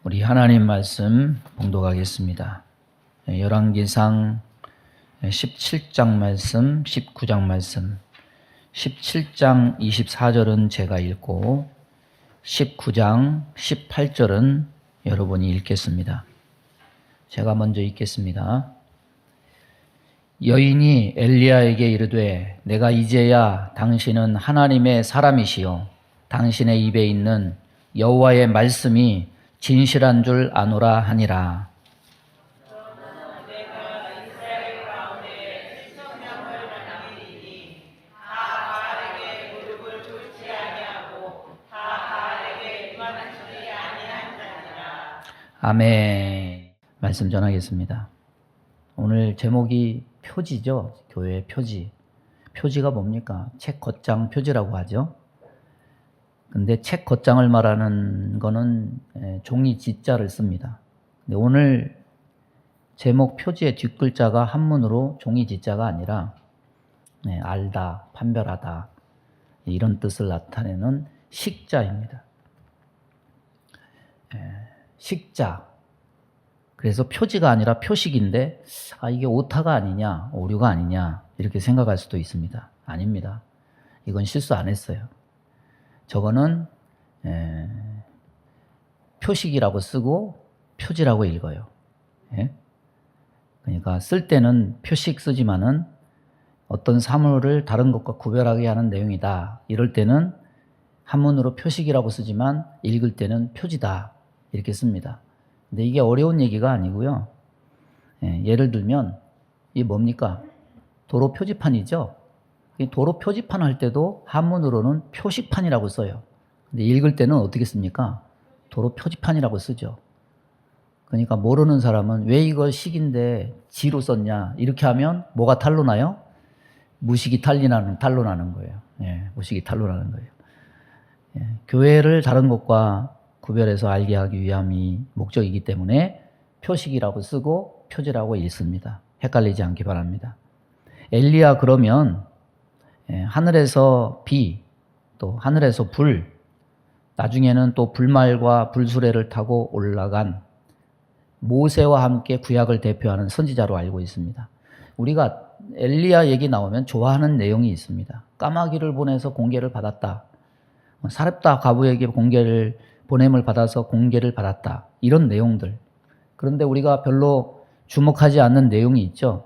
우리 하나님 말씀 봉독하겠습니다. 열왕기상 17장 말씀, 19장 말씀, 17장 24절은 제가 읽고 19장 18절은 여러분이 읽겠습니다. 제가 먼저 읽겠습니다. 여인이 엘리야에게 이르되 내가 이제야 당신은 하나님의 사람이시요 당신의 입에 있는 여호와의 말씀이 진실한 줄 아노라 하니라. 아멘. 말씀 전하겠습니다. 오늘 제목이 표지죠. 교회의 표지. 표지가 뭡니까? 책 겉장 표지라고 하죠. 근데 책 겉장을 말하는 거는 종이 지자를 씁니다. 근데 오늘 제목 표지의 뒷글자가 한문으로 종이 지자가 아니라 알다, 판별하다 이런 뜻을 나타내는 식자입니다. 식자. 그래서 표지가 아니라 표식인데 이게 오타가 아니냐, 오류가 아니냐 이렇게 생각할 수도 있습니다. 아닙니다. 이건 실수 안 했어요. 저거는 표식이라고 쓰고 표지라고 읽어요. 그러니까 쓸 때는 표식 쓰지만은 어떤 사물을 다른 것과 구별하게 하는 내용이다. 이럴 때는 한문으로 표식이라고 쓰지만 읽을 때는 표지다. 이렇게 씁니다. 근데 이게 어려운 얘기가 아니고요. 예를 들면 이게 뭡니까? 도로 표지판이죠. 도로 표지판 할 때도 한문으로는 표식판이라고 써요. 근데 읽을 때는 어떻게 씁니까? 도로 표지판이라고 쓰죠. 그러니까 모르는 사람은 왜 이거 식인데 지로 썼냐 이렇게 하면 뭐가 탈로 나요? 무식이 탈로 나는 거예요. 무식이 탈로 나는 거예요. 교회를 다른 것과 구별해서 알게 하기 위함이 목적이기 때문에 표식이라고 쓰고 표지라고 읽습니다. 헷갈리지 않기 바랍니다. 엘리야 그러면 하늘에서 비, 또 하늘에서 불, 나중에는 또 불말과 불수레를 타고 올라간 모세와 함께 구약을 대표하는 선지자로 알고 있습니다. 우리가 엘리야 얘기 나오면 좋아하는 내용이 있습니다. 까마귀를 보내서 공개를 받았다. 사렙다 과부에게 보냄을 받아서 공개를 받았다. 이런 내용들. 그런데 우리가 별로 주목하지 않는 내용이 있죠.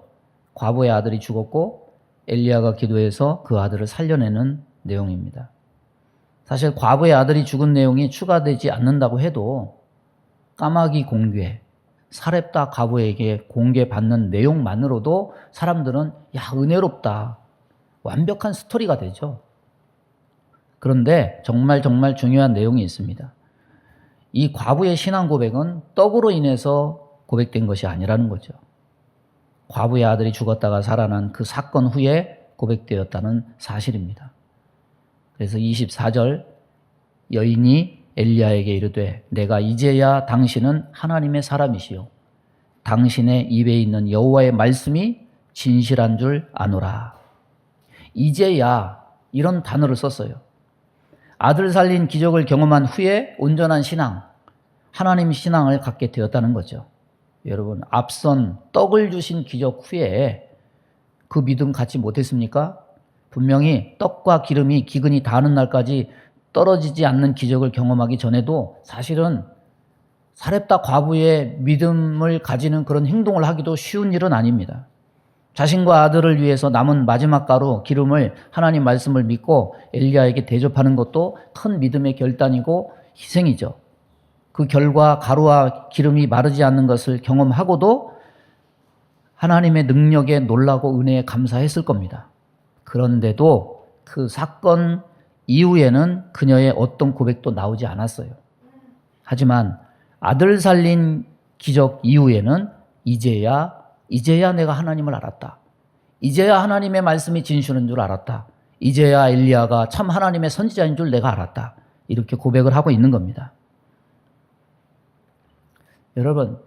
과부의 아들이 죽었고 엘리야가 기도해서 그 아들을 살려내는 내용입니다. 사실 과부의 아들이 죽은 내용이 추가되지 않는다고 해도 까마귀 공개, 사렙다 과부에게 공개받는 내용만으로도 사람들은 은혜롭다. 완벽한 스토리가 되죠. 그런데 정말 중요한 내용이 있습니다. 이 과부의 신앙 고백은 떡으로 인해서 고백된 것이 아니라는 거죠. 과부의 아들이 죽었다가 살아난 그 사건 후에 고백되었다는 사실입니다. 그래서 24절 여인이 엘리야에게 이르되 내가 이제야 당신은 하나님의 사람이시요 당신의 입에 있는 여호와의 말씀이 진실한 줄 아노라. 이제야 이런 단어를 썼어요. 아들 살린 기적을 경험한 후에 온전한 신앙, 하나님 신앙을 갖게 되었다는 거죠. 여러분, 앞선 떡을 주신 기적 후에 그 믿음 갖지 못했습니까? 분명히 떡과 기름이 기근이 닿는 날까지 떨어지지 않는 기적을 경험하기 전에도 사실은 사렙다 과부의 믿음을 가지는 그런 행동을 하기도 쉬운 일은 아닙니다. 자신과 아들을 위해서 남은 마지막 가루, 기름을 하나님 말씀을 믿고 엘리야에게 대접하는 것도 큰 믿음의 결단이고 희생이죠. 그 결과 가루와 기름이 마르지 않는 것을 경험하고도 하나님의 능력에 놀라고 은혜에 감사했을 겁니다. 그런데도 그 사건 이후에는 그녀의 어떤 고백도 나오지 않았어요. 하지만 아들 살린 기적 이후에는 이제야 내가 하나님을 알았다. 이제야 하나님의 말씀이 진실인 줄 알았다. 이제야 엘리야가 참 하나님의 선지자인 줄 내가 알았다. 이렇게 고백을 하고 있는 겁니다. 여러분,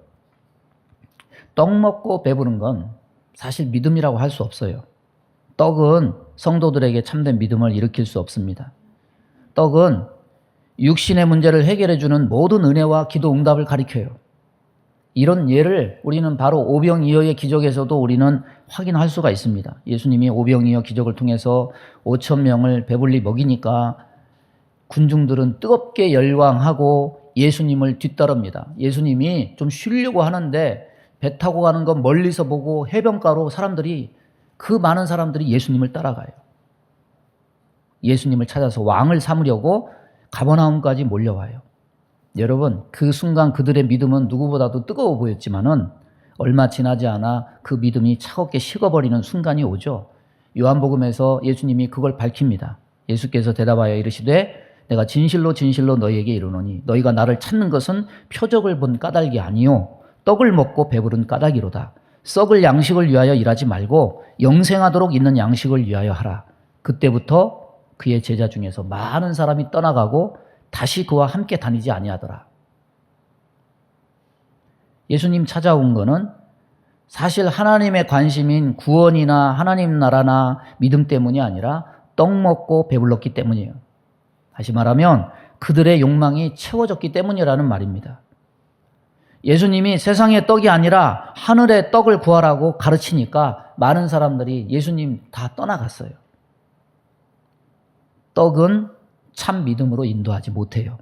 떡 먹고 배부른 건 사실 믿음이라고 할 수 없어요. 떡은 성도들에게 참된 믿음을 일으킬 수 없습니다. 떡은 육신의 문제를 해결해주는 모든 은혜와 기도 응답을 가리켜요. 이런 예를 우리는 바로 오병이어의 기적에서도 우리는 확인할 수가 있습니다. 예수님이 오병이어 기적을 통해서 5천 명을 배불리 먹이니까 군중들은 뜨겁게 열광하고 예수님을 뒤따릅니다. 예수님이 좀 쉬려고 하는데 배 타고 가는 건 멀리서 보고 해변가로 그 많은 사람들이 예수님을 따라가요. 예수님을 찾아서 왕을 삼으려고 가버나움까지 몰려와요. 여러분, 그 순간 그들의 믿음은 누구보다도 뜨거워 보였지만은 얼마 지나지 않아 그 믿음이 차갑게 식어버리는 순간이 오죠. 요한복음에서 예수님이 그걸 밝힙니다. 예수께서 대답하여 이르시되 내가 진실로 진실로 너희에게 이르노니 너희가 나를 찾는 것은 표적을 본 까닭이 아니요 떡을 먹고 배부른 까닭이로다. 썩을 양식을 위하여 일하지 말고 영생하도록 있는 양식을 위하여 하라. 그때부터 그의 제자 중에서 많은 사람이 떠나가고 다시 그와 함께 다니지 아니하더라. 예수님 찾아온 거는 사실 하나님의 관심인 구원이나 하나님 나라나 믿음 때문이 아니라 떡 먹고 배불렀기 때문이에요. 다시 말하면 그들의 욕망이 채워졌기 때문이라는 말입니다. 예수님이 세상의 떡이 아니라 하늘의 떡을 구하라고 가르치니까 많은 사람들이 예수님 다 떠나갔어요. 떡은 참 믿음으로 인도하지 못해요.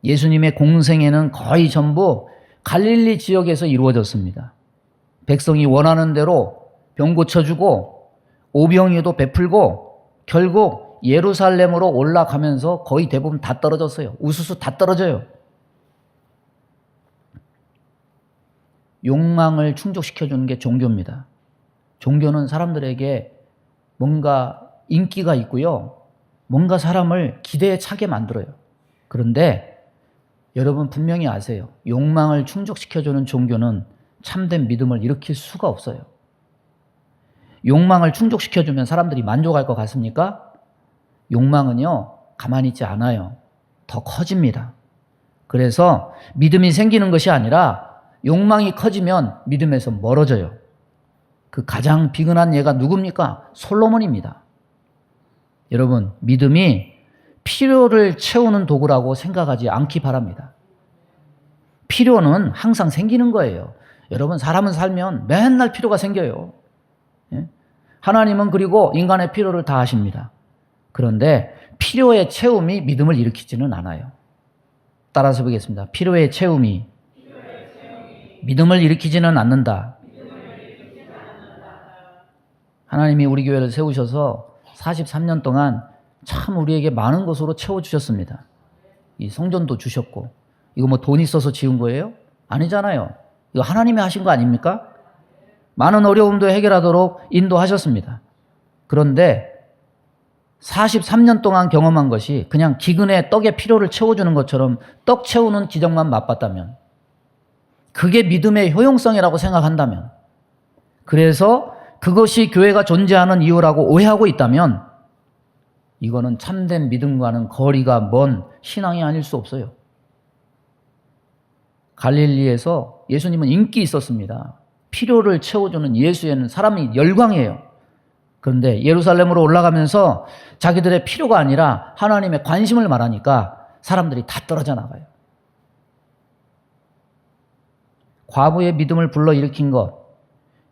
예수님의 공생애는 거의 전부 갈릴리 지역에서 이루어졌습니다. 백성이 원하는 대로 병 고쳐주고 오병이어도 베풀고 결국 예루살렘으로 올라가면서 거의 대부분 다 떨어졌어요. 우수수 다 떨어져요. 욕망을 충족시켜주는 게 종교입니다. 종교는 사람들에게 뭔가 인기가 있고요. 뭔가 사람을 기대에 차게 만들어요. 그런데 여러분 분명히 아세요. 욕망을 충족시켜주는 종교는 참된 믿음을 일으킬 수가 없어요. 욕망을 충족시켜주면 사람들이 만족할 것 같습니까? 욕망은요, 가만히 있지 않아요. 더 커집니다. 그래서 믿음이 생기는 것이 아니라 욕망이 커지면 믿음에서 멀어져요. 그 가장 비근한 예가 누굽니까? 솔로몬입니다. 여러분, 믿음이 필요를 채우는 도구라고 생각하지 않기 바랍니다. 필요는 항상 생기는 거예요. 여러분, 사람은 살면 맨날 필요가 생겨요. 하나님은 그리고 인간의 필요를 다 아십니다. 그런데 필요의 채움이 믿음을 일으키지는 않아요. 따라서 보겠습니다. 필요의 채움이 믿음을 일으키지는 않는다. 하나님이 우리 교회를 세우셔서 43년 동안 참 우리에게 많은 것으로 채워주셨습니다. 이 성전도 주셨고, 이거 뭐 돈 있어서 지은 거예요? 아니잖아요. 이거 하나님이 하신 거 아닙니까? 많은 어려움도 해결하도록 인도하셨습니다. 그런데 43년 동안 경험한 것이 그냥 기근에 떡의 필요를 채워주는 것처럼 떡 채우는 기적만 맛봤다면, 그게 믿음의 효용성이라고 생각한다면, 그래서 그것이 교회가 존재하는 이유라고 오해하고 있다면 이거는 참된 믿음과는 거리가 먼 신앙이 아닐 수 없어요. 갈릴리에서 예수님은 인기 있었습니다. 필요를 채워주는 예수에는 사람이 열광해요. 그런데 예루살렘으로 올라가면서 자기들의 필요가 아니라 하나님의 관심을 말하니까 사람들이 다 떨어져 나가요. 과부의 믿음을 불러일으킨 것,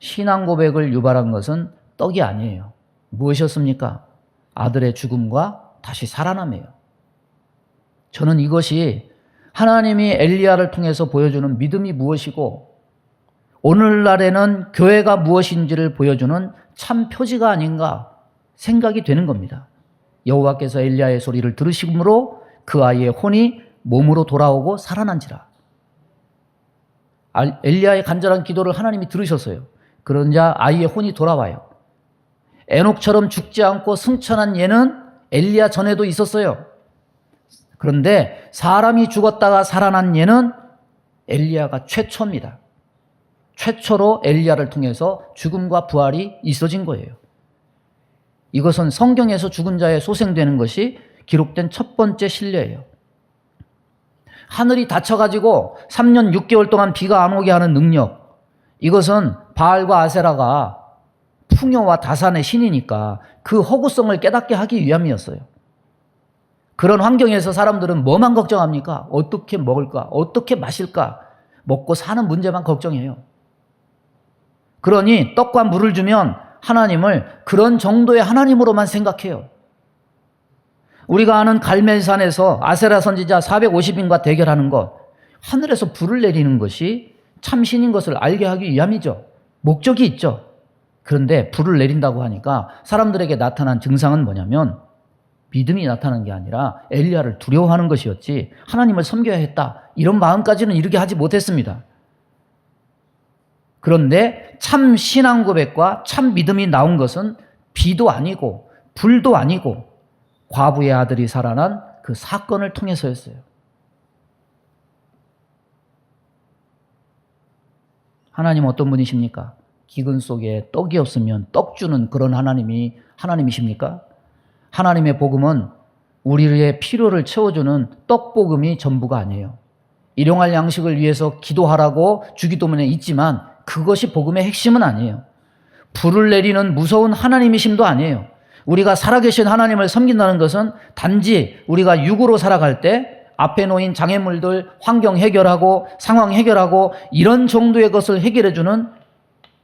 신앙 고백을 유발한 것은 떡이 아니에요. 무엇이었습니까? 아들의 죽음과 다시 살아남이에요. 저는 이것이 하나님이 엘리야를 통해서 보여주는 믿음이 무엇이고 오늘날에는 교회가 무엇인지를 보여주는 참 표지가 아닌가 생각이 되는 겁니다. 여호와께서 엘리야의 소리를 들으심으로 그 아이의 혼이 몸으로 돌아오고 살아난지라. 엘리야의 간절한 기도를 하나님이 들으셨어요. 그러자 아이의 혼이 돌아와요. 에녹처럼 죽지 않고 승천한 예는 엘리야 전에도 있었어요. 그런데 사람이 죽었다가 살아난 예는 엘리야가 최초입니다. 최초로 엘리야를 통해서 죽음과 부활이 있어진 거예요. 이것은 성경에서 죽은 자의 소생되는 것이 기록된 첫 번째 신뢰예요. 하늘이 닫혀가지고 3년 6개월 동안 비가 안 오게 하는 능력, 이것은 바알과 아세라가 풍요와 다산의 신이니까 그 허구성을 깨닫게 하기 위함이었어요. 그런 환경에서 사람들은 뭐만 걱정합니까? 어떻게 먹을까? 어떻게 마실까? 먹고 사는 문제만 걱정해요. 그러니 떡과 물을 주면 하나님을 그런 정도의 하나님으로만 생각해요. 우리가 아는 갈멜산에서 아세라 선지자 450인과 대결하는 것, 하늘에서 불을 내리는 것이 참신인 것을 알게 하기 위함이죠. 목적이 있죠. 그런데 불을 내린다고 하니까 사람들에게 나타난 증상은 뭐냐면 믿음이 나타난 게 아니라 엘리야를 두려워하는 것이었지 하나님을 섬겨야 했다, 이런 마음까지는 이르게 하지 못했습니다. 그런데 참 신앙 고백과 참 믿음이 나온 것은 비도 아니고 불도 아니고 과부의 아들이 살아난 그 사건을 통해서였어요. 하나님 어떤 분이십니까? 기근 속에 떡이 없으면 떡 주는 그런 하나님이십니까? 하나님의 복음은 우리의 필요를 채워주는 떡복음이 전부가 아니에요. 일용할 양식을 위해서 기도하라고 주기도문에 있지만 그것이 복음의 핵심은 아니에요. 불을 내리는 무서운 하나님이심도 아니에요. 우리가 살아계신 하나님을 섬긴다는 것은 단지 우리가 육으로 살아갈 때 앞에 놓인 장애물들 환경 해결하고 상황 해결하고 이런 정도의 것을 해결해주는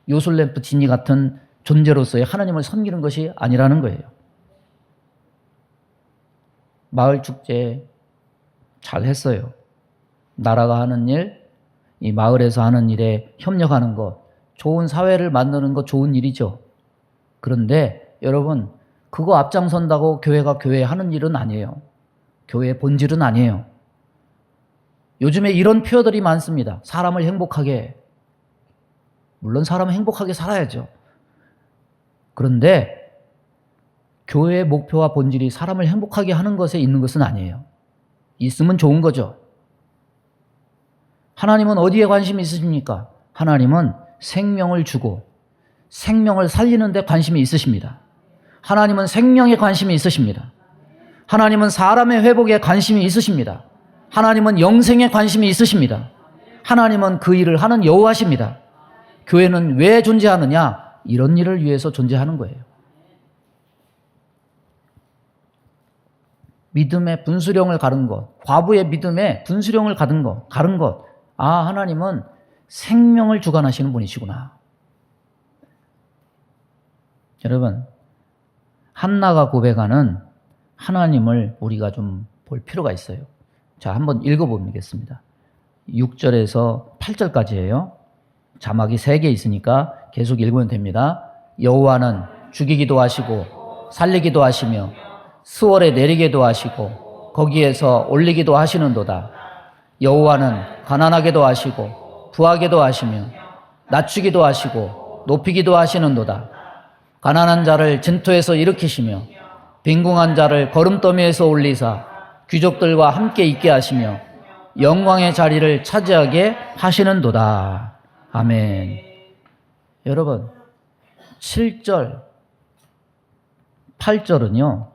요술램프 지니 같은 존재로서의 하나님을 섬기는 것이 아니라는 거예요. 마을 축제 잘 했어요. 나라가 하는 일, 이 마을에서 하는 일에 협력하는 것, 좋은 사회를 만드는 것 좋은 일이죠. 그런데 여러분, 그거 앞장선다고 교회가 교회 하는 일은 아니에요. 교회의 본질은 아니에요. 요즘에 이런 표현들이 많습니다. 사람을 행복하게 해. 물론 사람은 행복하게 살아야죠. 그런데 교회의 목표와 본질이 사람을 행복하게 하는 것에 있는 것은 아니에요. 있으면 좋은 거죠. 하나님은 어디에 관심이 있으십니까? 하나님은 생명을 주고 생명을 살리는 데 관심이 있으십니다. 하나님은 생명에 관심이 있으십니다. 하나님은 사람의 회복에 관심이 있으십니다. 하나님은 영생에 관심이 있으십니다. 하나님은 그 일을 하는 여호와십니다. 교회는 왜 존재하느냐? 이런 일을 위해서 존재하는 거예요. 믿음의 분수령을 가른 것, 과부의 믿음에 분수령을 가른 것. 아, 하나님은 생명을 주관하시는 분이시구나. 여러분, 한나가 고백하는 하나님을 우리가 좀 볼 필요가 있어요. 자, 한번 읽어보겠습니다. 6절에서 8절까지예요. 자막이 3개 있으니까 계속 읽으면 됩니다. 여호와는 죽이기도 하시고 살리기도 하시며 수월에 내리기도 하시고 거기에서 올리기도 하시는도다. 여호와는 가난하게도 하시고 부하게도 하시며 낮추기도 하시고 높이기도 하시는도다. 가난한 자를 진토에서 일으키시며 빈궁한 자를 거름더미에서 올리사 귀족들과 함께 있게 하시며 영광의 자리를 차지하게 하시는도다. 아멘. 여러분, 7절, 8절은요,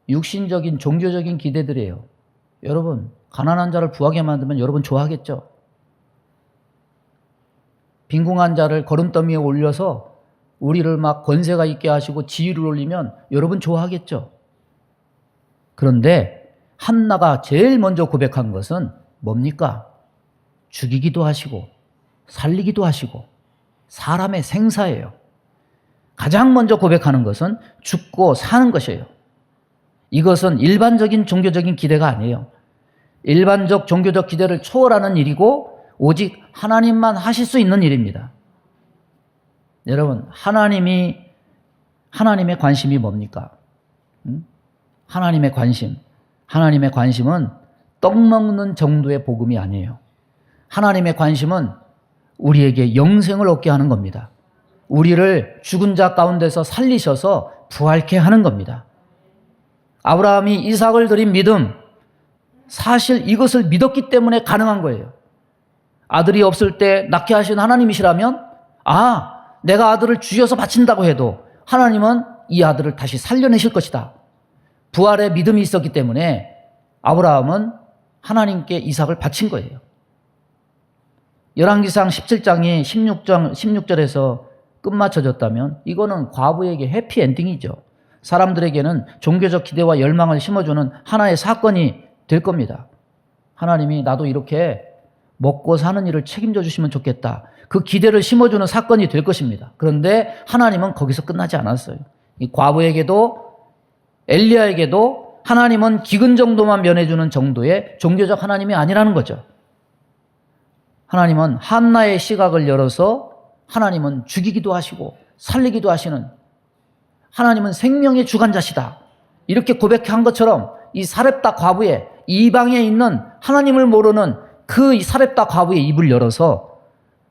육신적인 종교적인 기대들이에요. 여러분, 가난한 자를 부하게 만들면 여러분 좋아하겠죠? 빈궁한 자를 거름더미에 올려서 우리를 막 권세가 있게 하시고 지위를 올리면 여러분 좋아하겠죠? 그런데 한나가 제일 먼저 고백한 것은 뭡니까? 죽이기도 하시고 살리기도 하시고 사람의 생사예요. 가장 먼저 고백하는 것은 죽고 사는 것이에요. 이것은 일반적인 종교적인 기대가 아니에요. 일반적 종교적 기대를 초월하는 일이고 오직 하나님만 하실 수 있는 일입니다. 여러분, 하나님의 관심이 뭡니까? 하나님의 관심은 떡 먹는 정도의 복음이 아니에요. 하나님의 관심은 우리에게 영생을 얻게 하는 겁니다. 우리를 죽은 자 가운데서 살리셔서 부활케 하는 겁니다. 아브라함이 이삭을 드린 믿음, 사실 이것을 믿었기 때문에 가능한 거예요. 아들이 없을 때 낳게 하신 하나님이시라면, 내가 아들을 주셔서 바친다고 해도 하나님은 이 아들을 다시 살려내실 것이다. 부활의 믿음이 있었기 때문에 아브라함은 하나님께 이삭을 바친 거예요. 열왕기상 17장이 16절에서 끝마쳐졌다면 이거는 과부에게 해피엔딩이죠. 사람들에게는 종교적 기대와 열망을 심어주는 하나의 사건이 될 겁니다. 하나님이 나도 이렇게 먹고 사는 일을 책임져 주시면 좋겠다. 그 기대를 심어주는 사건이 될 것입니다. 그런데 하나님은 거기서 끝나지 않았어요. 이 과부에게도 엘리야에게도 하나님은 기근 정도만 면해주는 정도의 종교적 하나님이 아니라는 거죠. 하나님은 한나의 시각을 열어서 하나님은 죽이기도 하시고 살리기도 하시는, 하나님은 생명의 주관자시다. 이렇게 고백한 것처럼 이 사렙다 과부의 이방에 있는 하나님을 모르는 그 사렙다 과부의 입을 열어서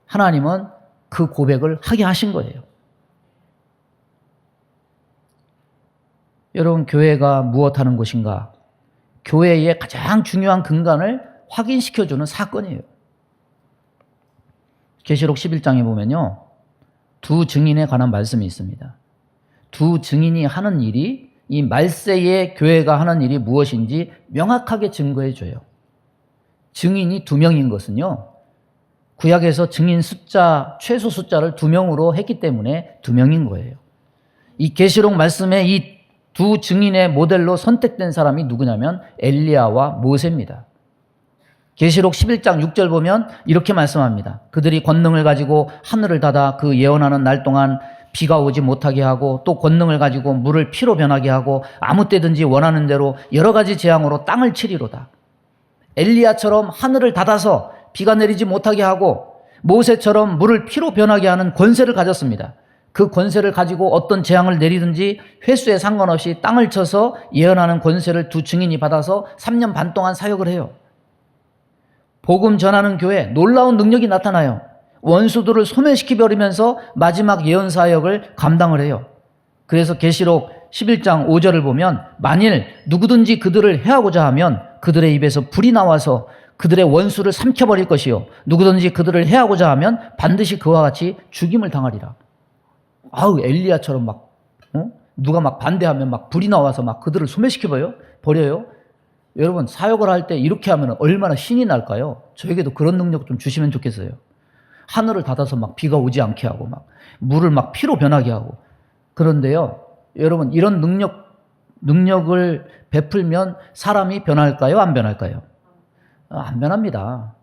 하나님은 그 고백을 하게 하신 거예요. 여러분, 교회가 무엇하는 곳인가? 교회의 가장 중요한 근간을 확인시켜주는 사건이에요. 계시록 11장에 보면요, 두 증인에 관한 말씀이 있습니다. 두 증인이 하는 일이, 이 말세의 교회가 하는 일이 무엇인지 명확하게 증거해 줘요. 증인이 2명인 것은요, 구약에서 증인 숫자, 최소 숫자를 2명으로 했기 때문에 2명인 거예요. 이 계시록 말씀에 이 두 증인의 모델로 선택된 사람이 누구냐면 엘리야와 모세입니다. 계시록 11장 6절 보면 이렇게 말씀합니다. 그들이 권능을 가지고 하늘을 닫아 그 예언하는 날 동안 비가 오지 못하게 하고, 또 권능을 가지고 물을 피로 변하게 하고 아무 때든지 원하는 대로 여러 가지 재앙으로 땅을 치리로다. 엘리야처럼 하늘을 닫아서 비가 내리지 못하게 하고 모세처럼 물을 피로 변하게 하는 권세를 가졌습니다. 그 권세를 가지고 어떤 재앙을 내리든지 횟수에 상관없이 땅을 쳐서 예언하는 권세를 두 증인이 받아서 3년 반 동안 사역을 해요. 복음 전하는 교회 놀라운 능력이 나타나요. 원수들을 소멸시켜버리면서 마지막 예언 사역을 감당을 해요. 그래서 계시록 11장 5절을 보면 만일 누구든지 그들을 해하고자 하면 그들의 입에서 불이 나와서 그들의 원수를 삼켜버릴 것이요, 누구든지 그들을 해하고자 하면 반드시 그와 같이 죽임을 당하리라. 아우, 엘리야처럼 누가 막 반대하면 막 불이 나와서 막 그들을 소멸시켜버려요. 여러분, 사역을 할 때 이렇게 하면 얼마나 신이 날까요? 저에게도 그런 능력 좀 주시면 좋겠어요. 하늘을 닫아서 막 비가 오지 않게 하고 막 물을 막 피로 변하게 하고. 그런데요, 여러분, 이런 능력을 베풀면 사람이 변할까요? 안 변할까요? 안 변합니다.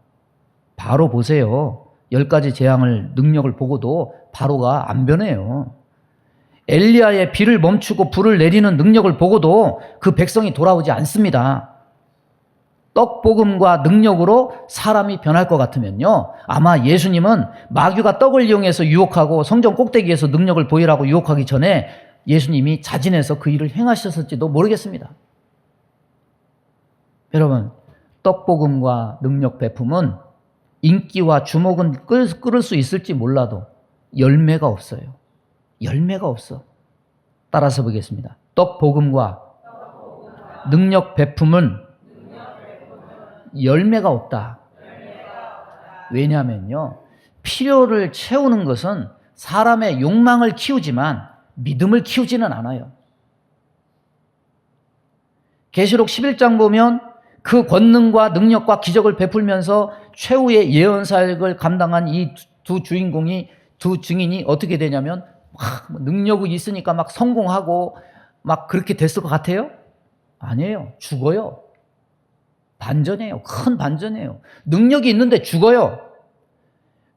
바로 보세요. 10가지 재앙을, 능력을 보고도 바로가 안 변해요. 엘리야의 비를 멈추고 불을 내리는 능력을 보고도 그 백성이 돌아오지 않습니다. 떡볶음과 능력으로 사람이 변할 것 같으면요, 아마 예수님은 마귀가 떡을 이용해서 유혹하고 성전 꼭대기에서 능력을 보이라고 유혹하기 전에 예수님이 자진해서 그 일을 행하셨을지도 모르겠습니다. 여러분, 떡볶음과 능력 베품은 인기와 주목은 끌을 수 있을지 몰라도 열매가 없어요. 열매가 없어. 따라서 보겠습니다. 떡볶음과 능력 베품은 열매가 없다. 왜냐하면요, 필요를 채우는 것은 사람의 욕망을 키우지만 믿음을 키우지는 않아요. 계시록 11장 보면 그 권능과 능력과 기적을 베풀면서 최후의 예언 사역을 감당한 이 두 주인공이, 두 증인이 어떻게 되냐면 막 능력이 있으니까 막 성공하고 막 그렇게 됐을 것 같아요? 아니에요. 죽어요. 반전이에요. 큰 반전이에요. 능력이 있는데 죽어요.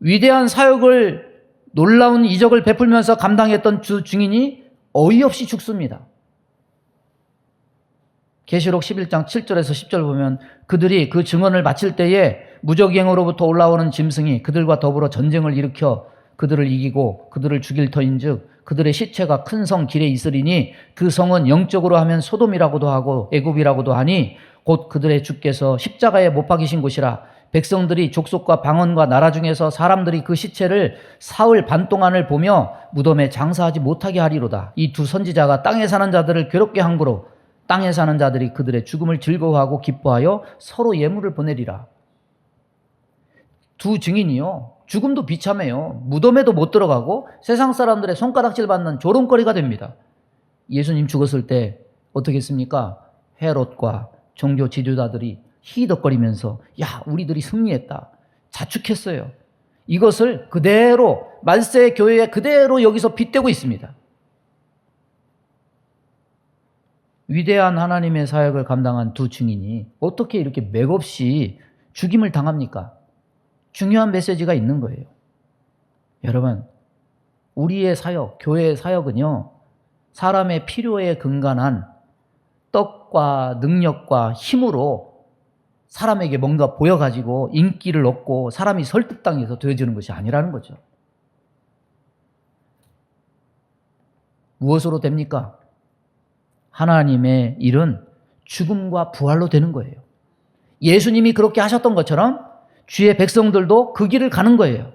위대한 사역을, 놀라운 이적을 베풀면서 감당했던 주 증인이 어이없이 죽습니다. 계시록 11장 7절에서 10절 보면 그들이 그 증언을 마칠 때에 무적행으로부터 올라오는 짐승이 그들과 더불어 전쟁을 일으켜 그들을 이기고 그들을 죽일 터인즉 그들의 시체가 큰 성 길에 있으리니 그 성은 영적으로 하면 소돔이라고도 하고 애굽이라고도 하니 곧 그들의 주께서 십자가에 못 박이신 곳이라. 백성들이 족속과 방언과 나라 중에서 사람들이 그 시체를 사흘 반 동안을 보며 무덤에 장사하지 못하게 하리로다. 이 두 선지자가 땅에 사는 자들을 괴롭게 함으로 땅에 사는 자들이 그들의 죽음을 즐거워하고 기뻐하여 서로 예물을 보내리라. 두 증인이요, 죽음도 비참해요. 무덤에도 못 들어가고 세상 사람들의 손가락질 받는 조롱거리가 됩니다. 예수님 죽었을 때 어떻게 했습니까? 헤롯과 종교 지도자들이 희덕거리면서 야, 우리들이 승리했다, 자축했어요. 이것을 그대로 말세 교회에 그대로 여기서 빗대고 있습니다. 위대한 하나님의 사역을 감당한 두 증인이 어떻게 이렇게 맥없이 죽임을 당합니까? 중요한 메시지가 있는 거예요. 여러분, 우리의 사역, 교회의 사역은요, 사람의 필요에 근간한 떡과 능력과 힘으로 사람에게 뭔가 보여가지고 인기를 얻고 사람이 설득당해서 되어지는 것이 아니라는 거죠. 무엇으로 됩니까? 하나님의 일은 죽음과 부활로 되는 거예요. 예수님이 그렇게 하셨던 것처럼 주의 백성들도 그 길을 가는 거예요.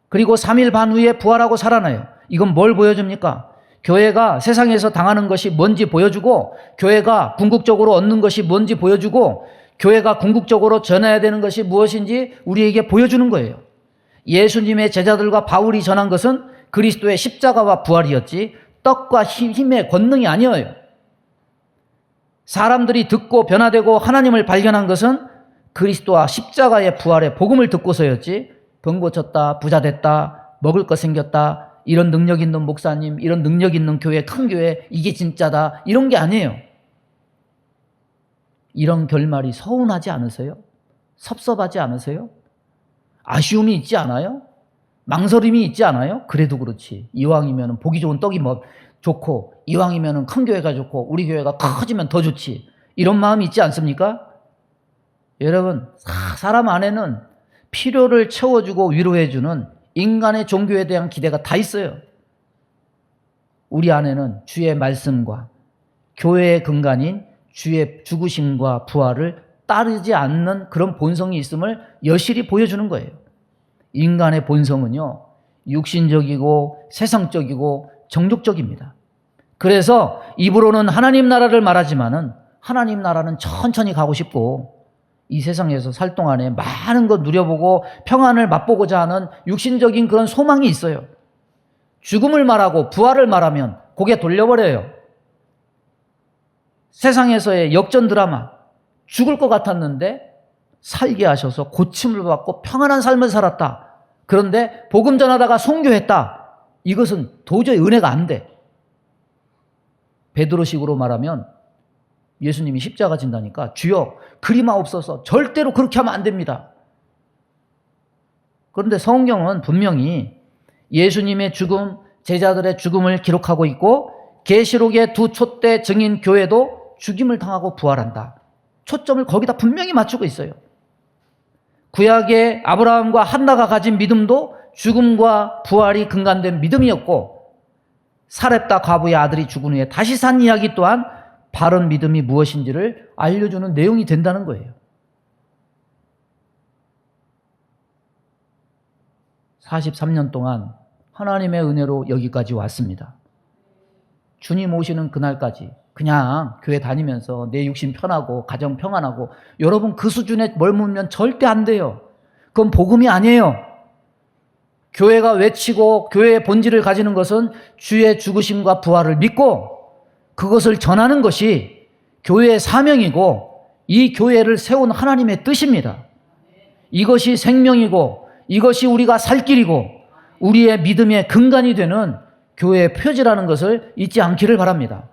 그리고 3일 반 후에 부활하고 살아나요. 이건 뭘 보여줍니까? 교회가 세상에서 당하는 것이 뭔지 보여주고, 교회가 궁극적으로 얻는 것이 뭔지 보여주고, 교회가 궁극적으로 전해야 되는 것이 무엇인지 우리에게 보여주는 거예요. 예수님의 제자들과 바울이 전한 것은 그리스도의 십자가와 부활이었지 떡과 힘의 권능이 아니에요. 사람들이 듣고 변화되고 하나님을 발견한 것은 그리스도와 십자가의 부활의 복음을 듣고서였지, 병 고쳤다, 부자 됐다, 먹을 거 생겼다, 이런 능력 있는 목사님, 이런 능력 있는 교회, 큰 교회, 이게 진짜다, 이런 게 아니에요. 이런 결말이 서운하지 않으세요? 섭섭하지 않으세요? 아쉬움이 있지 않아요? 망설임이 있지 않아요? 그래도 그렇지. 이왕이면 보기 좋은 떡이 뭐 좋고, 이왕이면 큰 교회가 좋고, 우리 교회가 커지면 더 좋지. 이런 마음이 있지 않습니까? 여러분, 사람 안에는 필요를 채워주고 위로해주는 인간의 종교에 대한 기대가 다 있어요. 우리 안에는 주의 말씀과 교회의 근간인 주의 죽으심과 부활을 따르지 않는 그런 본성이 있음을 여실히 보여주는 거예요. 인간의 본성은요, 육신적이고 세상적이고 정욕적입니다. 그래서 입으로는 하나님 나라를 말하지만은 하나님 나라는 천천히 가고 싶고, 이 세상에서 살 동안에 많은 것 누려보고 평안을 맛보고자 하는 육신적인 그런 소망이 있어요. 죽음을 말하고 부활을 말하면 고개 돌려버려요. 세상에서의 역전 드라마, 죽을 것 같았는데 살게 하셔서 고침을 받고 평안한 삶을 살았다. 그런데 복음 전하다가 순교했다. 이것은 도저히 은혜가 안 돼. 베드로식으로 말하면 예수님이 십자가 진다니까, 주여 그리마옵소서, 절대로 그렇게 하면 안 됩니다. 그런데 성경은 분명히 예수님의 죽음, 제자들의 죽음을 기록하고 있고, 계시록의 두 촛대 증인 교회도 죽임을 당하고 부활한다. 초점을 거기다 분명히 맞추고 있어요. 구약의 아브라함과 한나가 가진 믿음도 죽음과 부활이 근간된 믿음이었고, 사렙다 과부의 아들이 죽은 후에 다시 산 이야기 또한 바른 믿음이 무엇인지를 알려주는 내용이 된다는 거예요. 43년 동안 하나님의 은혜로 여기까지 왔습니다. 주님 오시는 그날까지 그냥 교회 다니면서 내 육신 편하고 가정 평안하고, 여러분 그 수준에 머물면 절대 안 돼요. 그건 복음이 아니에요. 교회가 외치고 교회의 본질을 가지는 것은 주의 죽으심과 부활을 믿고 그것을 전하는 것이 교회의 사명이고, 이 교회를 세운 하나님의 뜻입니다. 이것이 생명이고 이것이 우리가 살 길이고 우리의 믿음의 근간이 되는 교회의 표지라는 것을 잊지 않기를 바랍니다.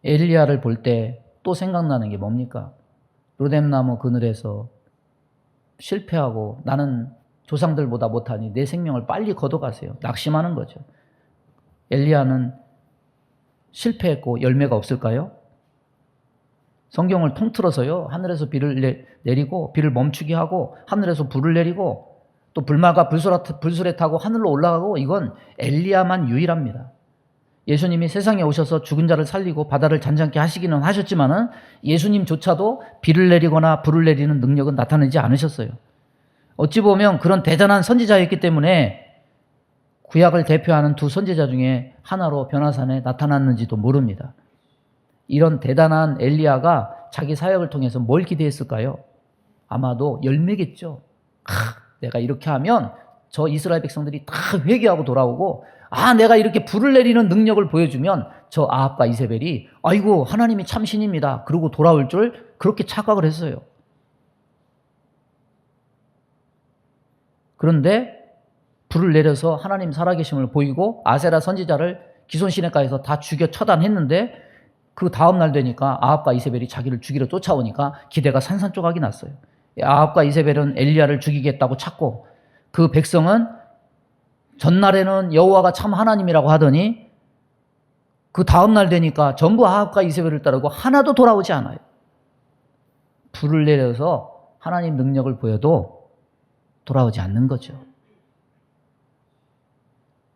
엘리야를 볼 때 또 생각나는 게 뭡니까? 로뎀나무 그늘에서 실패하고 나는 조상들보다 못하니 내 생명을 빨리 걷어가세요. 낙심하는 거죠. 엘리야는 실패했고 열매가 없을까요? 성경을 통틀어서요, 하늘에서 비를 내리고 비를 멈추게 하고 하늘에서 불을 내리고 또 불마가 불술에 타고 하늘로 올라가고, 이건 엘리야만 유일합니다. 예수님이 세상에 오셔서 죽은 자를 살리고 바다를 잔잔케 하시기는 하셨지만은 예수님조차도 비를 내리거나 불을 내리는 능력은 나타내지 않으셨어요. 어찌 보면 그런 대단한 선지자였기 때문에 구약을 대표하는 두 선지자 중에 하나로 변화산에 나타났는지도 모릅니다. 이런 대단한 엘리야가 자기 사역을 통해서 뭘 기대했을까요? 아마도 열매겠죠. 내가 이렇게 하면 저 이스라엘 백성들이 다 회개하고 돌아오고, 내가 이렇게 불을 내리는 능력을 보여주면 저 아합과 이세벨이 아이고 하나님이 참 신입니다, 그러고 돌아올 줄 그렇게 착각을 했어요. 그런데 불을 내려서 하나님 살아계심을 보이고 아세라 선지자를 기손 시내가에서 다 죽여 처단했는데 그 다음날 되니까 아합과 이세벨이 자기를 죽이러 쫓아오니까 기대가 산산조각이 났어요. 아합과 이세벨은 엘리야를 죽이겠다고 찾고 그 백성은 전날에는 여호와가 참 하나님이라고 하더니 그 다음날 되니까 전부 아합과 이세벨을 따르고 하나도 돌아오지 않아요. 불을 내려서 하나님 능력을 보여도 돌아오지 않는 거죠.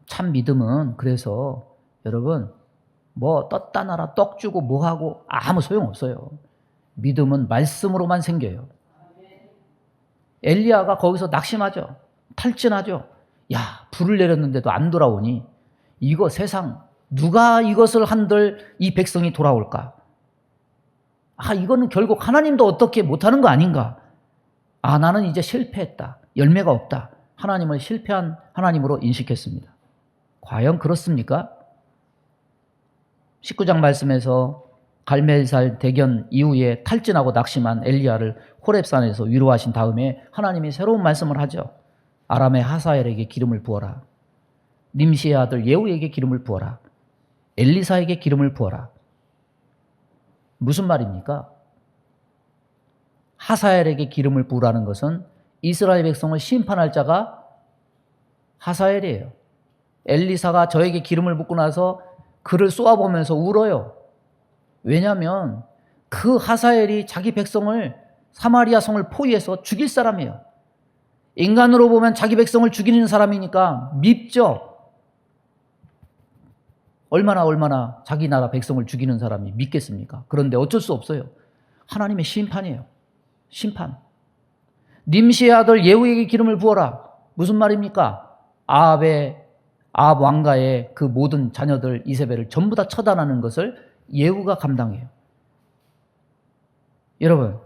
참 믿음은 그래서 여러분 뭐 떴다 놔라 떡 주고 뭐 하고 아무 소용없어요. 믿음은 말씀으로만 생겨요. 엘리야가 거기서 낙심하죠. 탈진하죠. 야, 불을 내렸는데도 안 돌아오니 이거 세상 누가 이것을 한들 이 백성이 돌아올까? 아, 이거는 결국 하나님도 어떻게 못하는 거 아닌가? 아, 나는 이제 실패했다. 열매가 없다. 하나님을 실패한 하나님으로 인식했습니다. 과연 그렇습니까? 19장 말씀에서 갈멜살 대견 이후에 탈진하고 낙심한 엘리야를 호렙산에서 위로하신 다음에 하나님이 새로운 말씀을 하죠. 아람의 하사엘에게 기름을 부어라. 님시의 아들 예후에게 기름을 부어라. 엘리사에게 기름을 부어라. 무슨 말입니까? 하사엘에게 기름을 부으라는 것은 이스라엘 백성을 심판할 자가 하사엘이에요. 엘리사가 저에게 기름을 붓고 나서 그를 쏘아보면서 울어요. 왜냐하면 그 하사엘이 자기 백성을 사마리아 성을 포위해서 죽일 사람이에요. 인간으로 보면 자기 백성을 죽이는 사람이니까 밉죠. 얼마나 자기 나라 백성을 죽이는 사람이 믿겠습니까? 그런데 어쩔 수 없어요. 하나님의 심판이에요. 심판. 님시의 아들 예후에게 기름을 부어라. 무슨 말입니까? 아합 왕가의 그 모든 자녀들 이세벨을 전부 다 처단하는 것을 예후가 감당해요. 여러분,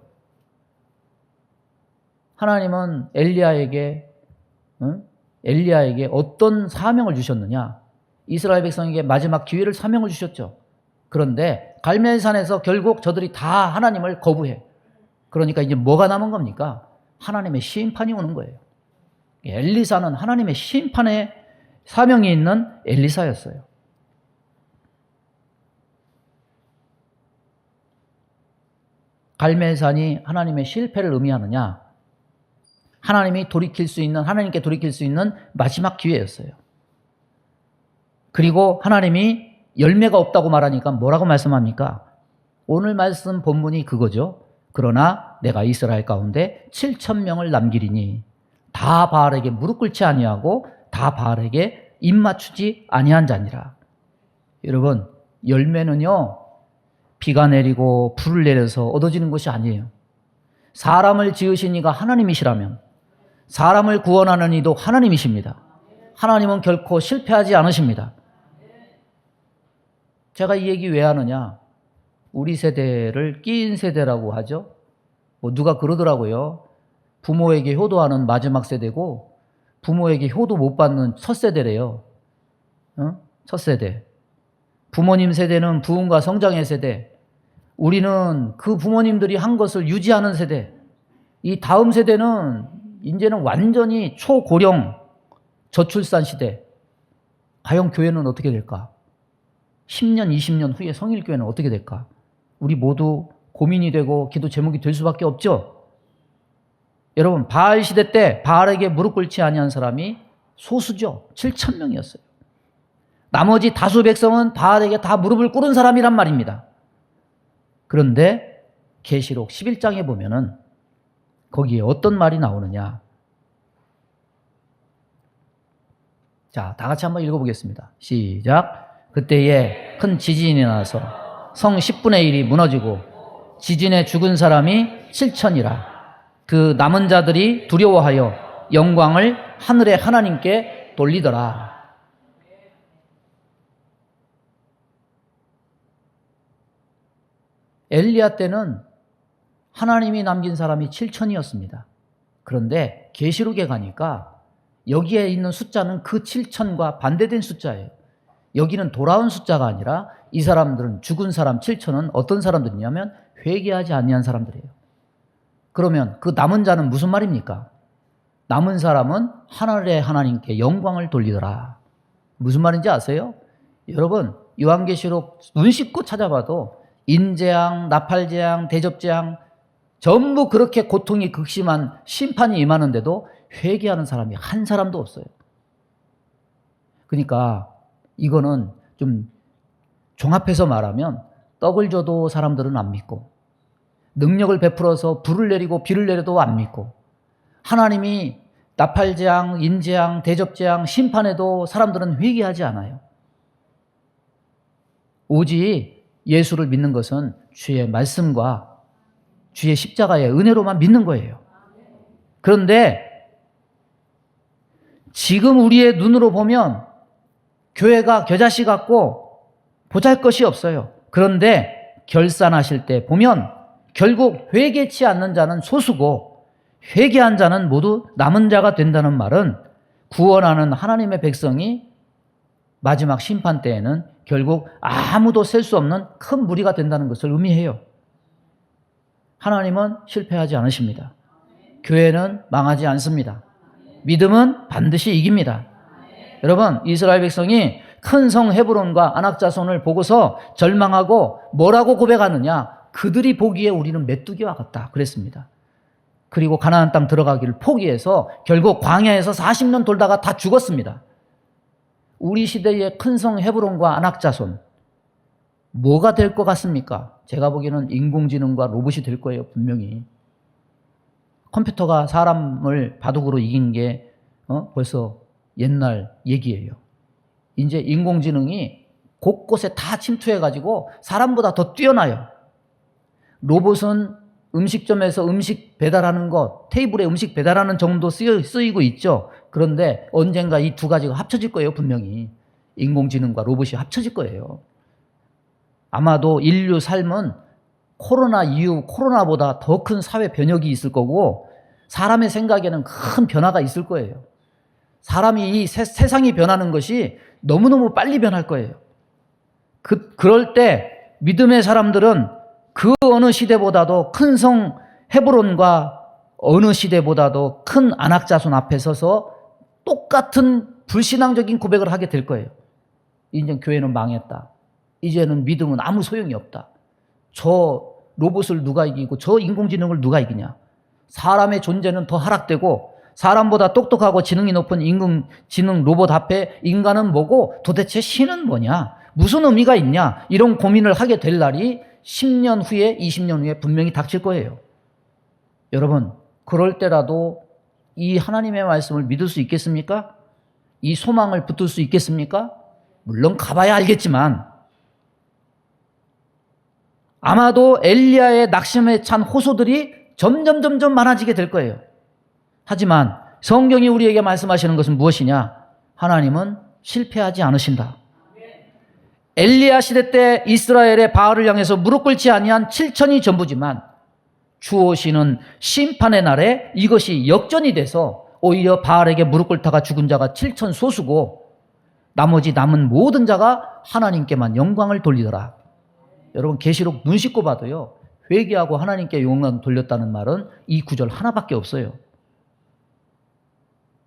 하나님은 엘리야에게 어떤 사명을 주셨느냐? 이스라엘 백성에게 마지막 기회를 사명을 주셨죠. 그런데 갈멜산에서 결국 저들이 다 하나님을 거부해. 그러니까 이제 뭐가 남은 겁니까? 하나님의 심판이 오는 거예요. 엘리사는 하나님의 심판의 사명이 있는 엘리사였어요. 갈멜산이 하나님의 실패를 의미하느냐? 하나님께 돌이킬 수 있는 마지막 기회였어요. 그리고 하나님이 열매가 없다고 말하니까 뭐라고 말씀합니까? 오늘 말씀 본문이 그거죠. 그러나 내가 이스라엘 가운데 7,000명을 남기리니 다 바알에게 무릎 꿇지 아니하고 다 바알에게 입 맞추지 아니한 자니라. 여러분, 열매는요 비가 내리고 불을 내려서 얻어지는 것이 아니에요. 사람을 지으신 이가 하나님이시라면 사람을 구원하는 이도 하나님이십니다. 하나님은 결코 실패하지 않으십니다. 제가 이 얘기 왜 하느냐? 우리 세대를 끼인 세대라고 하죠. 뭐 누가 그러더라고요. 부모에게 효도하는 마지막 세대고 부모에게 효도 못 받는 첫 세대래요. 첫 세대. 부모님 세대는 부흥과 성장의 세대. 우리는 그 부모님들이 한 것을 유지하는 세대. 이 다음 세대는 이제는 완전히 초고령 저출산 시대. 과연 교회는 어떻게 될까? 10년, 20년 후에 성일교회는 어떻게 될까? 우리 모두 고민이 되고 기도 제목이 될 수밖에 없죠. 여러분, 바알 시대 때 바알에게 무릎 꿇지 아니한 사람이 소수죠. 7,000명이었어요. 나머지 다수 백성은 바알에게 다 무릎을 꿇은 사람이란 말입니다. 그런데 계시록 11장에 보면은 거기에 어떤 말이 나오느냐? 자, 다 같이 한번 읽어보겠습니다. 시작. 그때에 큰 지진이 나서 성 10분의 1이 무너지고 지진에 죽은 사람이 7,000이라. 그 남은 자들이 두려워하여 영광을 하늘의 하나님께 돌리더라. 엘리야 때는 하나님이 남긴 사람이 7,000이었습니다. 그런데 계시록에 가니까 여기에 있는 숫자는 그 7,000과 반대된 숫자예요. 여기는 돌아온 숫자가 아니라 이 사람들은 죽은 사람 7,000은 어떤 사람들이냐면 회개하지 아니한 사람들이에요. 그러면 그 남은 자는 무슨 말입니까? 남은 사람은 하늘의 하나님께 영광을 돌리더라. 무슨 말인지 아세요? 여러분, 요한계시록 눈 씻고 찾아봐도 인재앙, 나팔재앙, 대접재앙 전부 그렇게 고통이 극심한 심판이 임하는데도 회개하는 사람이 한 사람도 없어요. 그러니까 이거는 좀 종합해서 말하면 떡을 줘도 사람들은 안 믿고, 능력을 베풀어서 불을 내리고 비를 내려도 안 믿고, 하나님이 나팔재앙, 인재앙, 대접재앙, 심판에도 사람들은 회개하지 않아요. 오직 예수를 믿는 것은 주의 말씀과 주의 십자가의 은혜로만 믿는 거예요. 그런데 지금 우리의 눈으로 보면 교회가 겨자씨 같고 보잘것이 없어요. 그런데 결산하실 때 보면 결국 회개치 않는 자는 소수고 회개한 자는 모두 남은 자가 된다는 말은 구원하는 하나님의 백성이 마지막 심판 때에는 결국 아무도 셀 수 없는 큰 무리가 된다는 것을 의미해요. 하나님은 실패하지 않으십니다. 교회는 망하지 않습니다. 믿음은 반드시 이깁니다. 여러분, 이스라엘 백성이 큰 성 헤브론과 안악자손을 보고서 절망하고 뭐라고 고백하느냐? 그들이 보기에 우리는 메뚜기와 같다 그랬습니다. 그리고 가나안 땅 들어가기를 포기해서 결국 광야에서 40년 돌다가 다 죽었습니다. 우리 시대의 큰 성 헤브론과 안악자손 뭐가 될 것 같습니까? 제가 보기에는 인공지능과 로봇이 될 거예요. 분명히. 컴퓨터가 사람을 바둑으로 이긴 게 벌써 옛날 얘기예요. 이제 인공지능이 곳곳에 다 침투해가지고 사람보다 더 뛰어나요. 로봇은 음식점에서 음식 배달하는 것, 테이블에 음식 배달하는 정도 쓰이고 있죠. 그런데 언젠가 이 두 가지가 합쳐질 거예요. 분명히. 인공지능과 로봇이 합쳐질 거예요. 아마도 인류 삶은 코로나 이후 코로나보다 더 큰 사회 변혁이 있을 거고 사람의 생각에는 큰 변화가 있을 거예요. 사람이 이 세상이 변하는 것이 너무너무 빨리 변할 거예요. 그럴 때 믿음의 사람들은 그 어느 시대보다도 큰 성 헤브론과 어느 시대보다도 큰 안악자손 앞에 서서 똑같은 불신앙적인 고백을 하게 될 거예요. 이제 교회는 망했다. 이제는 믿음은 아무 소용이 없다. 저 로봇을 누가 이기고 저 인공지능을 누가 이기냐. 사람의 존재는 더 하락되고 사람보다 똑똑하고 지능이 높은 인공지능 로봇 앞에 인간은 뭐고 도대체 신은 뭐냐. 무슨 의미가 있냐. 이런 고민을 하게 될 날이 10년 후에 20년 후에 분명히 닥칠 거예요. 여러분, 그럴 때라도 이 하나님의 말씀을 믿을 수 있겠습니까? 이 소망을 붙들 수 있겠습니까? 물론 가봐야 알겠지만 아마도 엘리야의 낙심에 찬 호소들이 점점 많아지게 될 거예요. 하지만 성경이 우리에게 말씀하시는 것은 무엇이냐? 하나님은 실패하지 않으신다. 엘리야 시대 때 이스라엘의 바알을 향해서 무릎 꿇지 아니한 7천이 전부지만 주 오시는 심판의 날에 이것이 역전이 돼서 오히려 바알에게 무릎 꿇다가 죽은 자가 7천 소수고 나머지 남은 모든 자가 하나님께만 영광을 돌리더라. 여러분, 계시록 눈 씻고 봐도요, 회개하고 하나님께 영광 돌렸다는 말은 이 구절 하나밖에 없어요.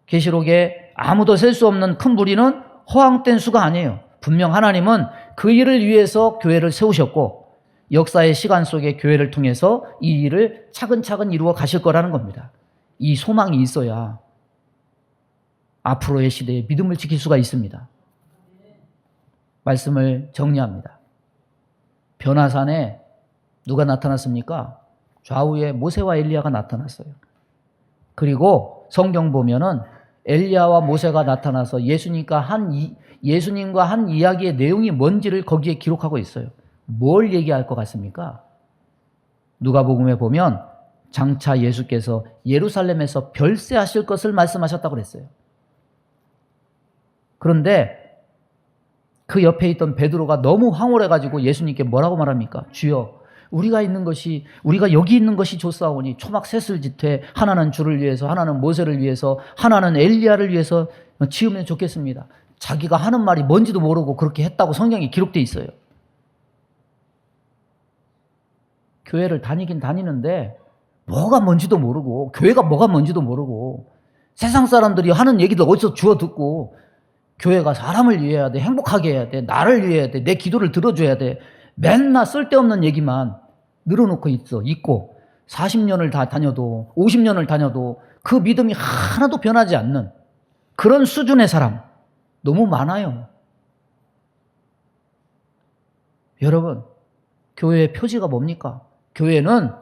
계시록에 아무도 셀 수 없는 큰 무리는 허황된 수가 아니에요. 분명 하나님은 그 일을 위해서 교회를 세우셨고 역사의 시간 속에 교회를 통해서 이 일을 차근차근 이루어 가실 거라는 겁니다. 이 소망이 있어야 앞으로의 시대에 믿음을 지킬 수가 있습니다. 말씀을 정리합니다. 변화산에 누가 나타났습니까? 좌우에 모세와 엘리야가 나타났어요. 그리고 성경 보면은 엘리야와 모세가 나타나서 예수님과 한 이야기의 내용이 뭔지를 거기에 기록하고 있어요. 뭘 얘기할 것 같습니까? 누가복음에 보면 장차 예수께서 예루살렘에서 별세하실 것을 말씀하셨다고 그랬어요. 그런데 그 옆에 있던 베드로가 너무 황홀해가지고 예수님께 뭐라고 말합니까? 주여, 우리가 여기 있는 것이 좋사오니 초막 셋을 짓되 하나는 주를 위해서, 하나는 모세를 위해서, 하나는 엘리야를 위해서 지으면 좋겠습니다. 자기가 하는 말이 뭔지도 모르고 그렇게 했다고 성경에 기록되어 있어요. 교회를 다니긴 다니는데 뭐가 뭔지도 모르고, 교회가 뭐가 뭔지도 모르고, 세상 사람들이 하는 얘기들 어디서 주워 듣고 교회가 사람을 위해야 돼, 행복하게 해야 돼, 나를 위해야 돼, 내 기도를 들어줘야 돼. 맨날 쓸데없는 얘기만 늘어놓고 있고 40년을 다 다녀도 50년을 다녀도 그 믿음이 하나도 변하지 않는 그런 수준의 사람 너무 많아요. 여러분, 교회의 표지가 뭡니까? 교회는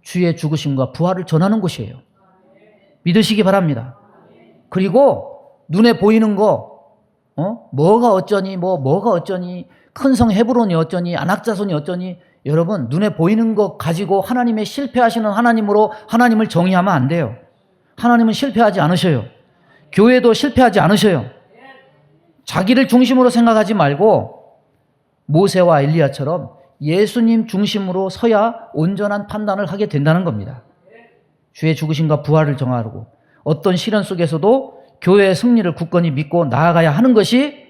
주의 죽으심과 부활을 전하는 곳이에요. 믿으시기 바랍니다. 그리고 눈에 보이는 거 뭐가 어쩌니 뭐가 어쩌니 큰 성 헤브론이 어쩌니 안악자손이 어쩌니 여러분 눈에 보이는 것 가지고 하나님의 실패하시는 하나님으로 하나님을 정의하면 안 돼요. 하나님은 실패하지 않으셔요. 교회도 실패하지 않으셔요. 자기를 중심으로 생각하지 말고 모세와 엘리야처럼 예수님 중심으로 서야 온전한 판단을 하게 된다는 겁니다. 주의 죽으심과 부활을 정하고 어떤 시련 속에서도 교회의 승리를 굳건히 믿고 나아가야 하는 것이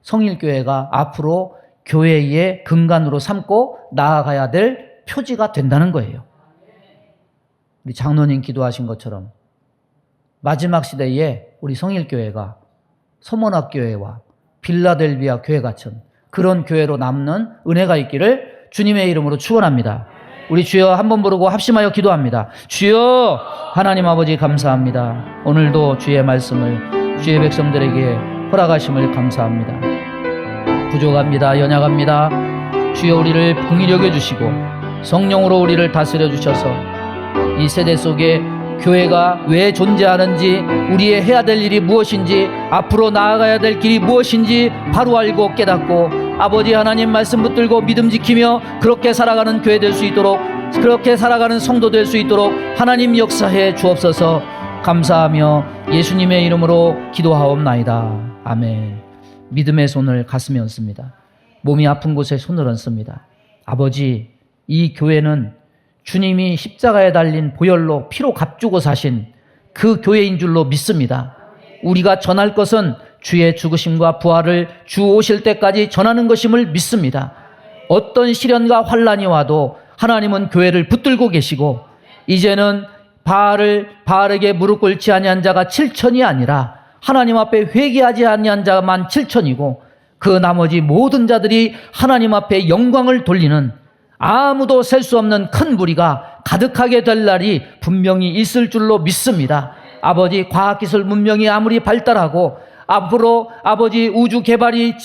성일교회가 앞으로 교회의 근간으로 삼고 나아가야 될 표지가 된다는 거예요. 우리 장로님 기도하신 것처럼 마지막 시대에 우리 성일교회가 서문학교회와 빌라델비아 교회 같은 그런 교회로 남는 은혜가 있기를 주님의 이름으로 축원합니다. 우리 주여 한번 부르고 합심하여 기도합니다. 주여 하나님 아버지 감사합니다. 오늘도 주의 말씀을 주의 백성들에게 허락하심을 감사합니다. 부족합니다. 연약합니다. 주여 우리를 긍휼히 여겨주시고 성령으로 우리를 다스려 주셔서 이 세대 속에 교회가 왜 존재하는지, 우리의 해야 될 일이 무엇인지, 앞으로 나아가야 될 길이 무엇인지 바로 알고 깨닫고 아버지 하나님 말씀 붙들고 믿음 지키며 그렇게 살아가는 교회 될 수 있도록, 그렇게 살아가는 성도 될 수 있도록 하나님 역사해 주옵소서. 감사하며 예수님의 이름으로 기도하옵나이다. 아멘. 믿음의 손을 가슴에 얹습니다. 몸이 아픈 곳에 손을 얹습니다. 아버지, 이 교회는 주님이 십자가에 달린 보혈로 피로 값주고 사신 그 교회인 줄로 믿습니다. 우리가 전할 것은 주의 죽으심과 부활을 주 오실 때까지 전하는 것임을 믿습니다. 어떤 시련과 환난이 와도 하나님은 교회를 붙들고 계시고 이제는 바알에게 무릎 꿇지 아니한 자가 7천이 아니라 하나님 앞에 회개하지 아니한 자만 7천이고 그 나머지 모든 자들이 하나님 앞에 영광을 돌리는 아무도 셀 수 없는 큰 무리가 가득하게 될 날이 분명히 있을 줄로 믿습니다. 아버지, 과학기술 문명이 아무리 발달하고 앞으로 아버지 우주 개발이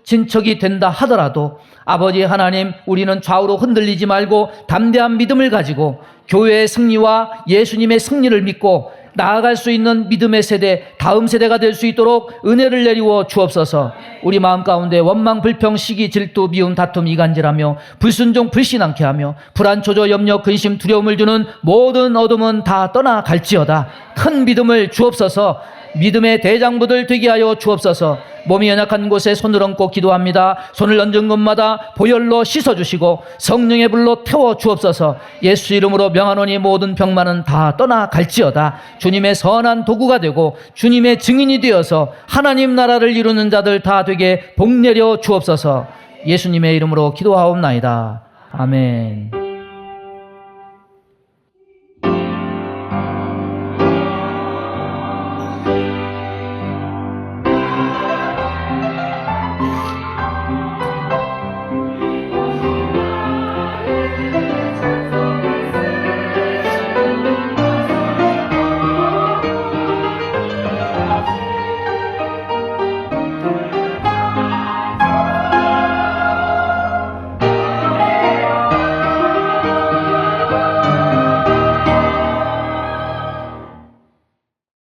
진척이 된다 하더라도 아버지 하나님, 우리는 좌우로 흔들리지 말고 담대한 믿음을 가지고 교회의 승리와 예수님의 승리를 믿고 나아갈 수 있는 믿음의 세대, 다음 세대가 될 수 있도록 은혜를 내리워 주옵소서. 우리 마음 가운데 원망, 불평, 시기, 질투, 미움, 다툼, 이간질하며 불순종, 불신앙케 하며 불안, 조조, 염려, 근심, 두려움을 주는 모든 어둠은 다 떠나갈지어다. 큰 믿음을 주옵소서. 믿음의 대장부들 되게 하여 주옵소서. 몸이 연약한 곳에 손을 얹고 기도합니다. 손을 얹은 곳마다 보혈로 씻어주시고 성령의 불로 태워 주옵소서. 예수 이름으로 명하노니 모든 병만은 다 떠나갈지어다. 주님의 선한 도구가 되고 주님의 증인이 되어서 하나님 나라를 이루는 자들 다 되게 복 내려 주옵소서. 예수님의 이름으로 기도하옵나이다. 아멘.